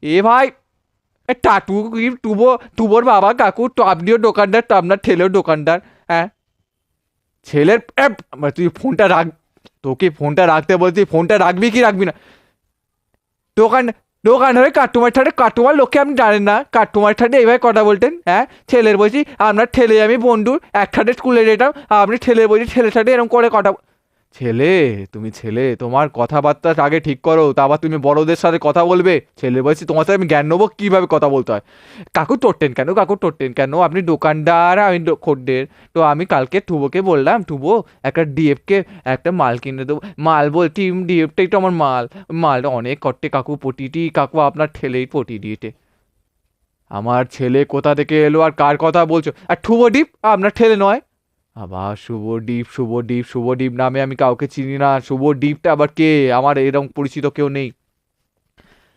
এ ভাই, টাটু কি টুবোর বাবা কাকু, তো আপনিও দোকানদার, তো আপনার ছেলেও দোকানদার। হ্যাঁ, ছেলের তুই ফোনটা রাখ, তোকে ফোনটা রাখতে বলছি, ফোনটা রাখবি কি রাখবি না? দোকান দোকান হয়ে কাটুমার লোককে আপনি জানেন না? কাটুমার ঠাটে এইভাবে কথা বলতেন? হ্যাঁ, ছেলের বলছি আপনার ছেলে আমি বন্ধু, একসাথে স্কুলে যেতাম, আপনি ছেলের বলছি ছেলের সাথে এরকম করে কথা। ছেলে, তুমি ছেলে, তোমার কথাবার্তা আগে ঠিক করো, তারপর তুমি বড়দের সাথে কথা বলবে। ছেলে বলছি, তোমার সাথে আমি জ্ঞান নেবো কিভাবে কথা বলতে হয়। কাকু টরতেন কেন, কাকু টরতেন কেন? আপনি দোকানদার, আমি খদ্দের। তো আমি কালকে টুবোকে বললাম, টুবো একটা ডিএফকে একটা মাল কিনে দেবো। মাল বলছি, ডিএফটাই তো আমার মাল। মালটা অনেক কট্টে কাকু, পটিটি কাকু আপনার ঠেলেই পটি দিয়েছে। আমার ছেলে কোথা থেকে এলো আর কার কথা বলছো? আর শুভদীপ আপনার ছেলে নয়? আবার শুভদীপ, শুভদীপ, শুভদীপ নামে আমি কাউকে চিনি না। শুভদীপটা আবার কে? আমার এরকম পরিচিত কেউ নেই।